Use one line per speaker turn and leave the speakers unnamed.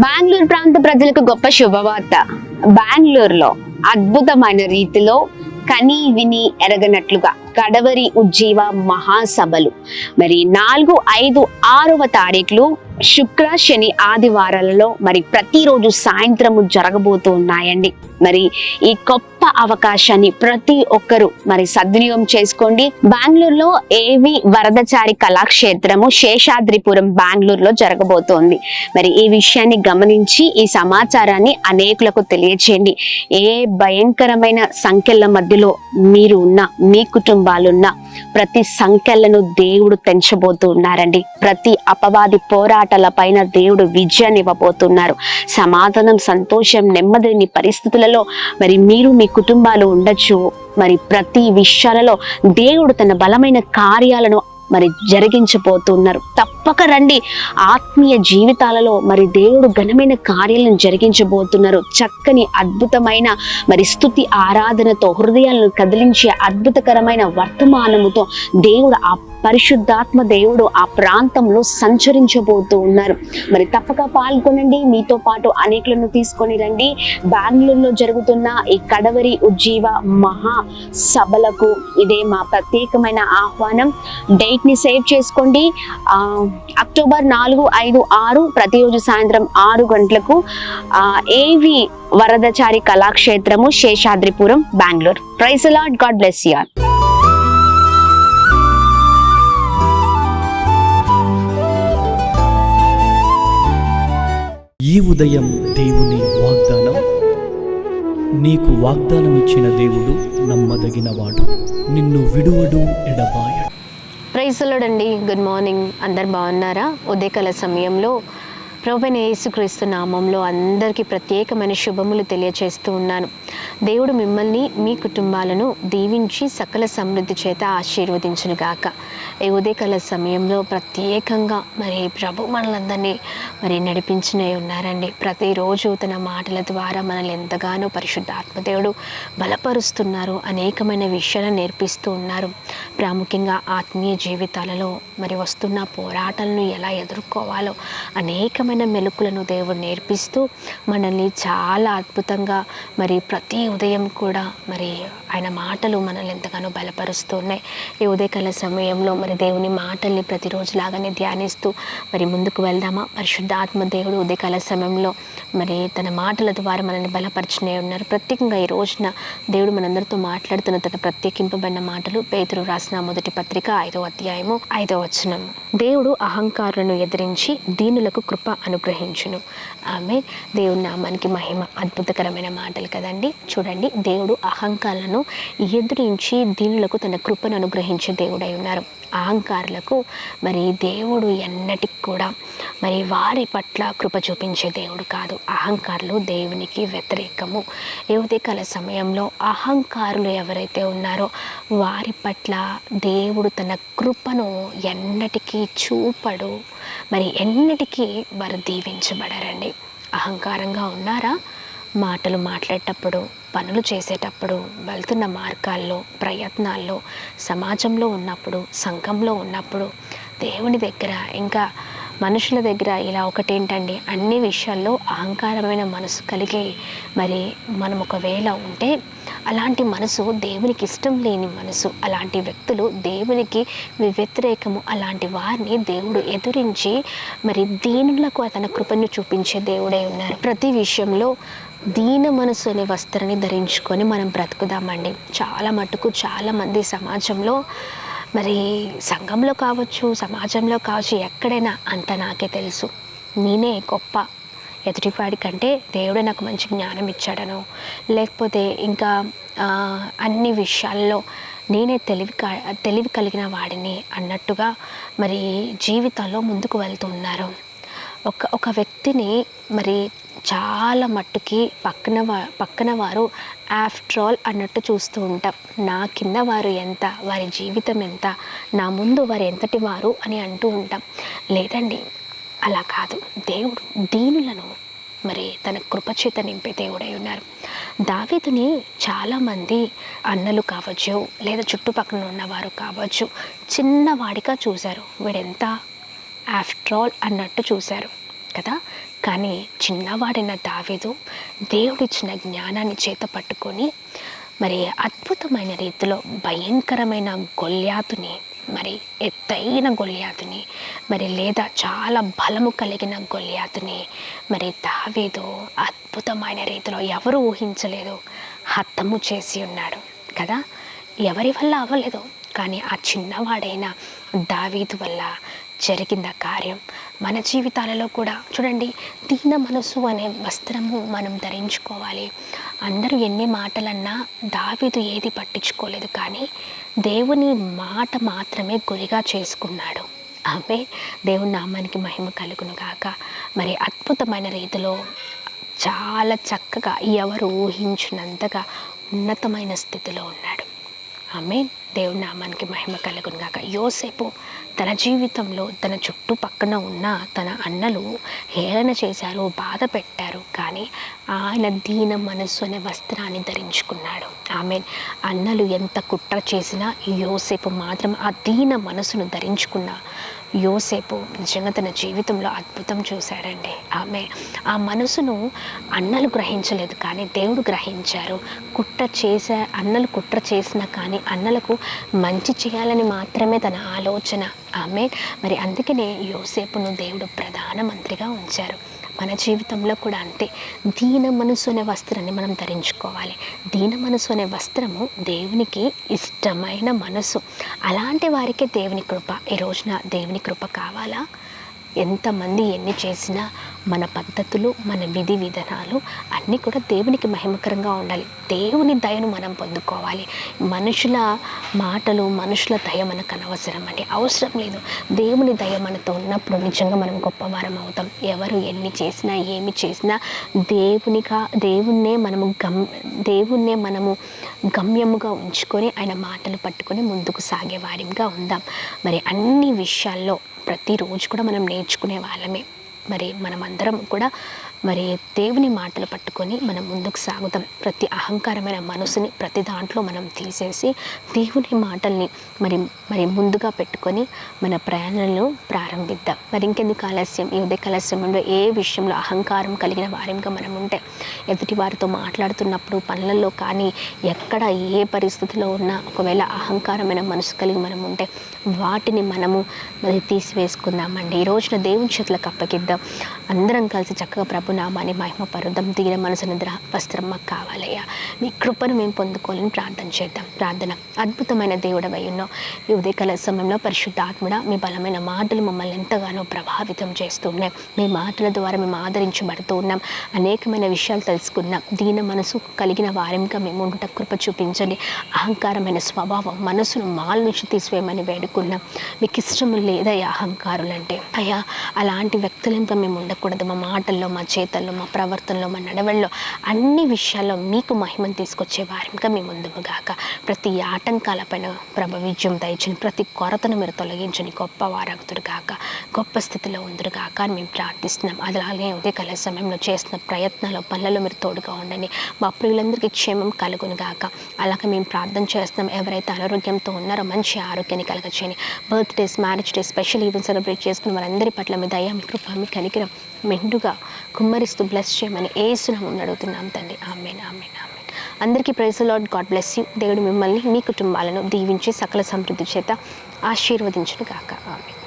బెంగళూరు ప్రాంత ప్రజలకు గొప్ప శుభవార్త. బెంగళూరులో అద్భుతమైన రీతిలో కని విని ఎరగనట్లుగా కడవరి ఉజ్జీవ మహాసభలు మరి 4, 5, 6వ తారీఖులు శుక్ర, శని, ఆదివారాలలో మరి ప్రతిరోజు సాయంత్రము జరగబోతూ ఉన్నాయండి. మరి ఈ గొప్ప అవకాశాన్ని ప్రతి ఒక్కరూ మరి సద్వినియోగం చేసుకోండి. బెంగళూరులో ఏవి వరదచారి కళాక్షేత్రము శేషాద్రిపురం బెంగళూరులో జరగబోతోంది. మరి ఈ విషయాన్ని గమనించి ఈ సమాచారాన్ని అనేకులకు తెలియచేయండి. ఏ భయంకరమైన సంఖ్యల మధ్యలో మీరు ఉన్న, మీ కుటుంబాలున్న ప్రతి సంఖ్యలను దేవుడు తెంచబోతూ ఉన్నారండి. ప్రతి అపవాది పోరాటాల పైన దేవుడు విజయాన్ని ఇవ్వబోతున్నారు. సమాధానం, సంతోషం, నెమ్మదిని పరిస్థితులలో మరి మీరు, మీ కుటుంబాలు ఉండొచ్చు. మరి ప్రతి విషయాలలో దేవుడు తన బలమైన కార్యాలను మరి జరిగించబోతున్నారు. తప్పక రండి. ఆత్మీయ జీవితాలలో మరి దేవుడు ఘనమైన కార్యాలను జరిగించబోతున్నారు. చక్కని అద్భుతమైన మరి స్తుతి ఆరాధనతో హృదయాలను కదిలించే అద్భుతకరమైన వర్తమానముతో దేవుడు, ఆ పరిశుద్ధాత్మ దేవుడు ఆ ప్రాంతంలో సంచరించబోతూ ఉన్నారు. మరి తప్పక పాల్గొనండి. మీతో పాటు అనేకులను తీసుకొని రండి. బెంగళూరులో జరుగుతున్న ఈ కడవరి ఉజ్జీవ మహా సభలకు ఇదే మా ప్రత్యేకమైన ఆహ్వానం. డేట్ ని సేవ్ చేసుకోండి. అక్టోబర్ 4, 5, 6 ప్రతిరోజు సాయంత్రం 6 గంటలకు AV Varadachari Kalakshetramu Seshadripuram Bengaluru. Praise the Lord. God bless you all.
ఈ ఉదయం దేవుని వాగ్దానం. నీకు వాగ్దానం ఇచ్చిన దేవుడు నమ్మదగినవాడు, నిన్ను విడువడు, ఎడబాయడు.
ప్రైజ్ ది లార్డ్ అండి. Good morning. అందరు బాగున్నారా? ఉదయకాల సమయంలో ప్రభువైన యేసుక్రీస్తు నామంలో అందరికీ ప్రత్యేకమైన శుభములు తెలియచేస్తూ ఉన్నాను. దేవుడు మిమ్మల్ని, మీ కుటుంబాలను దీవించి సకల సమృద్ధి చేత ఆశీర్వదించును గాక. ఈ ఉదయకాల సమయంలో ప్రత్యేకంగా మరి ప్రభు మనలందరినీ మరి నడిపించునే ఉన్నారండి. ప్రతిరోజు తన మాటల ద్వారా మనల్ని ఎంతగానో పరిశుద్ధాత్మదేవుడు బలపరుస్తున్నారు. అనేకమైన విషయాలను నేర్పిస్తూ ఉన్నారు. ప్రాముఖ్యంగా ఆత్మీయ జీవితాలలో మరి వస్తున్న పోరాటాలను ఎలా ఎదుర్కోవాలో అనేకమైన మెలకులను దేవుడు నేర్పిస్తూ మనల్ని చాలా అద్భుతంగా మరి ప్రతి ఉదయం కూడా మరి ఆయన మాటలు మనల్ని ఎంతగానో బలపరుస్తూ ఉన్నాయి. ఈ ఉదయకాల సమయంలో మరి దేవుని మాటల్ని ప్రతిరోజులాగానే ధ్యానిస్తూ మరి ముందుకు వెళ్దామా? పరిశుద్ధాత్మ దేవుడు ఉదయకాల సమయంలో మరి తన మాటల ద్వారా మనల్ని బలపరిచినే ఉన్నారు. ప్రత్యేకంగా ఈ రోజున దేవుడు మనందరితో మాట్లాడుతున్న తన ప్రత్యేకింపబడిన మాటలు పేతురు రాసిన మొదటి పత్రిక 5వ అధ్యాయము 5వ వచనం. దేవుడు అహంకారులను ఎదిరించి దీనులకు కృప అనుగ్రహించును. ఆమె దేవుని నామానికి మహిమ. అద్భుతకరమైన మాటలు కదండి. చూడండి, దేవుడు అహంకారాలను ఎదిరించి దీనులకు తన కృపను అనుగ్రహించే దేవుడై ఉన్నారు. అహంకారులకు మరి దేవుడు ఎన్నటికి కూడా మరి వారి పట్ల కృప చూపించే దేవుడు కాదు. అహంకారులు దేవునికి వ్యతిరేకము. ఈ ఉదయకాల సమయంలో అహంకారులు ఎవరైతే ఉన్నారో వారి పట్ల దేవుడు తన కృపను ఎన్నటికీ చూపడు. మరి ఎన్నటికీ వారు దీవించబడరండి. అహంకారంగా ఉన్నారా? మాటలు మాట్లాడేటప్పుడు, పనులు చేసేటప్పుడు, వెళ్తున్న మార్గాల్లో, ప్రయత్నాల్లో, సమాజంలో ఉన్నప్పుడు, సంఘంలో ఉన్నప్పుడు, దేవుని దగ్గర, ఇంకా మనుషుల దగ్గర ఇలా ఒకటేంటండి, అన్ని విషయాల్లో అహంకారమైన మనసు కలిగి మరి మనం ఒకవేళ ఉంటే అలాంటి మనసు దేవునికి ఇష్టం లేని మనసు. అలాంటి వ్యక్తులు దేవునికి వ్యతిరేకము. అలాంటి వారిని దేవుడు ఎదురించి మరి దీనులకు తన కృపను చూపించే దేవుడై ఉన్నారు. ప్రతి విషయంలో దీన మనసు అనే వస్త్రాన్ని ధరించుకొని మనం బ్రతుకుదామండి. చాలా మటుకు చాలామంది సమాజంలో మరి సంఘంలో కావచ్చు, సమాజంలో కావచ్చు, ఎక్కడైనా అంత నాకే తెలుసు, నేనే గొప్ప, ఎదుటివాడి కంటే దేవుడే నాకు మంచి జ్ఞానం ఇచ్చాడనో, లేకపోతే ఇంకా అన్ని విషయాల్లో నేనే తెలివి కలిగిన వాడిని అన్నట్టుగా మరి జీవితాల్లో ముందుకు వెళ్తున్నారు. ఒక వ్యక్తిని మరి చాలా మట్టుకి పక్కన వారు ఆఫ్టర్ ఆల్ అన్నట్టు చూస్తూ ఉంటాం. నా కింద వారు ఎంత, వారి జీవితం ఎంత, నా ముందు వారు ఎంతటి వారు అని అంటూ ఉంటాం. లేదండి, అలా కాదు. దేవుడు దీనులను మరి తన కృపచేత నింపే దేవుడై ఉన్నారు. దావీదుని చాలామంది అన్నలు కావచ్చు, లేదా చుట్టుపక్కల ఉన్నవారు కావచ్చు, చిన్నవాడిగా చూశారు. వీడెంత ఆఫ్టర్ ఆల్ అన్నట్టు చూశారు కదా. కానీ చిన్నవాడైన దావీదు దేవుడిచ్చిన జ్ఞానాన్ని చేత పట్టుకొని మరి అద్భుతమైన రీతిలో భయంకరమైన గొల్యాతుని, మరి ఎత్తైన గొల్యాతుని, మరి లేదా చాలా బలము కలిగిన గొల్యాతుని మరి దావీదు అద్భుతమైన రీతిలో ఎవరు ఊహించలేదు హతము చేసి ఉన్నాడు కదా. ఎవరి వల్ల అవ్వలేదు, కానీ ఆ చిన్నవాడైన దావీదు వల్ల జరిగిన కార్యం మన జీవితాలలో కూడా చూడండి. దీన మనసు అనే వస్త్రము మనం ధరించుకోవాలి. అందరూ ఎన్ని మాటలన్నా దావీదు ఏది పట్టించుకోలేదు, కానీ దేవుని మాట మాత్రమే గురిగా చేసుకున్నాడు. ఆమె దేవుని నామానికి మహిమ కలుగును గాక. మరి అద్భుతమైన రీతిలో చాలా చక్కగా ఎవరు ఊహించినంతగా ఉన్నతమైన స్థితిలో ఉన్నాడు. ఆమె దేవుని నామానికి మహిమ కలుగును గాక. యోసేపు తన జీవితంలో తన చుట్టుపక్కన ఉన్న తన అన్నలు హేళన చేశారు, బాధ పెట్టారు, కానీ ఆయన దీన మనస్సు అనే వస్త్రాన్ని ధరించుకున్నాడు. ఆమె అన్నలు ఎంత కుట్ర చేసినా యోసేపు మాత్రం ఆ దీన మనసును ధరించుకున్న యోసేపు నిజంగా తన జీవితంలో అద్భుతం చూశాడండి. ఆమె ఆ మనసును అన్నలు గ్రహించలేదు, కానీ దేవుడు గ్రహించారు. అన్నలు కుట్ర చేసినా కానీ అన్నలకు మంచి చేయాలని మాత్రమే తన ఆలోచన. ఆమె మరి అందుకనే యోసేపును దేవుడు ప్రధానమంత్రిగా ఉంచారు. మన జీవితంలో కూడా అంతే. దీన మనసు అనే వస్త్రాన్ని మనం ధరించుకోవాలి. దీన మనసు అనే వస్త్రము దేవునికి ఇష్టమైన మనసు. అలాంటి వారికే దేవుని కృప. ఈ రోజున దేవుని కృప కావాలా? ఎంతమంది ఎన్ని చేసినా మన పద్ధతులు, మన విధి విధానాలు అన్నీ కూడా దేవునికి మహిమకరంగా ఉండాలి. దేవుని దయను మనం పొందుకోవాలి. మనుషుల మాటలు, మనుషుల దయ మనకు అనవసరం అండి, అవసరం లేదు. దేవుని దయ మనతో ఉన్నప్పుడు నిజంగా మనం గొప్పవారం అవుతాం. ఎవరు ఎన్ని చేసినా ఏమి చేసినా దేవుణ్ణే మనము గమ్యముగా ఉంచుకొని ఆయన మాటలు పట్టుకొని ముందుకు సాగే వారిగా ఉందాం. మరి అన్ని విషయాల్లో ప్రతిరోజు కూడా మనం నేర్చుకునే వాళ్ళమే. మరి మనమందరం కూడా మరి దేవుని మాటలు పట్టుకొని మనం ముందుకు సాగుతాం. ప్రతి అహంకారమైన మనసుని ప్రతి దాంట్లో మనం తీసేసి దేవుని మాటల్ని మరి ముందుగా పెట్టుకొని మన ప్రయాణంలో ప్రారంభిద్దాం. మరి ఇంకెందుకు ఆలస్యం? ఈ ఉదయకాల సమయంలో ఏ విషయంలో అహంకారం కలిగిన వారిగా మనం ఉంటే, ఎదుటి వారితో మాట్లాడుతున్నప్పుడు, పనులలో కానీ ఎక్కడ ఏ పరిస్థితిలో ఉన్నా ఒకవేళ అహంకారమైన మనసు కలిగి మనం ఉంటే వాటిని మనము మరి తీసివేసుకుందామండి. ఈ రోజున దేవుని చేతులకు అప్పగిద్దాం. అందరం కలిసి చక్కగా ప్రభు నామాన్ని మహిమపరుద్దాం. దీన మనసు నిద్ర వస్త్రం మాకు కావాలయ్యా, మీ కృపను మేము పొందుకోవాలని ప్రార్థన చేద్దాం. ప్రార్థన. అద్భుతమైన దేవుడవై ఉన్నావు. ఈ ఉదయకాల సమయంలో పరిశుద్ధాత్ముడా, మీ బలమైన మాటలు మమ్మల్ని ఎంతగానో ప్రభావితం చేస్తూ ఉన్నాయి. మీ మాటల ద్వారా మేము ఆదరించబడుతూ ఉన్నాం. అనేకమైన విషయాలు తెలుసుకున్నాం. దీన మనసు కలిగిన వారిగా మేము ఉండుట కృప చూపించండి. అహంకారమైన స్వభావం మనసును మాల నుంచి తీసివేయమని వేడుకున్నాం. మీకు ఇష్టం లేదయ్యా అహంకారులంటే. అయ్యా, అలాంటి వ్యక్తులంతా మేము ఉండకూడదు. మా మాటల్లో, మా చేతల్లో, మా ప్రవర్తనలో, మా నడవల్లో అన్ని విషయాల్లో మీకు మహిమను తీసుకొచ్చే వారిగా మేము ముందుగాక. ప్రతి ఆటంకాలపైన విజయం దయచని, ప్రతి కొరతను మీరు తొలగించని గొప్ప వారగుతురు గాక, గొప్ప స్థితిలో ఉందరు గాక అని మేము ప్రార్థిస్తున్నాం. అలాగే ఉదయకాల సమయంలో చేసిన ప్రయత్నాలు, పనులలో మీరు తోడుగా ఉండండి. మా ప్రియులందరికీ క్షేమం కలుగును గాక. అలాగే మేము ప్రార్థన చేస్తున్నాం. ఎవరైతే అనారోగ్యంతో ఉన్నారో మంచి ఆరోగ్యాన్ని కలగచేయని, birthdays, marriage days, special event celebrate చేసుకున్న వారందరి పట్ల మీ దయ, మీ కృప, మీ కనికరం మెండుగా కుమ్మరిస్తూ బ్లెస్ చేయమని యేసునామమున అడుగుతున్నాం తండ్రి. ఆమేన్, ఆమేన్, ఆమేన్. అందరికీ praise the Lord. God bless you. దేవుడు మిమ్మల్ని, మీ కుటుంబాలను దీవించి సకల సమృద్ధి చేత ఆశీర్వదించును గాక. ఆమేన్.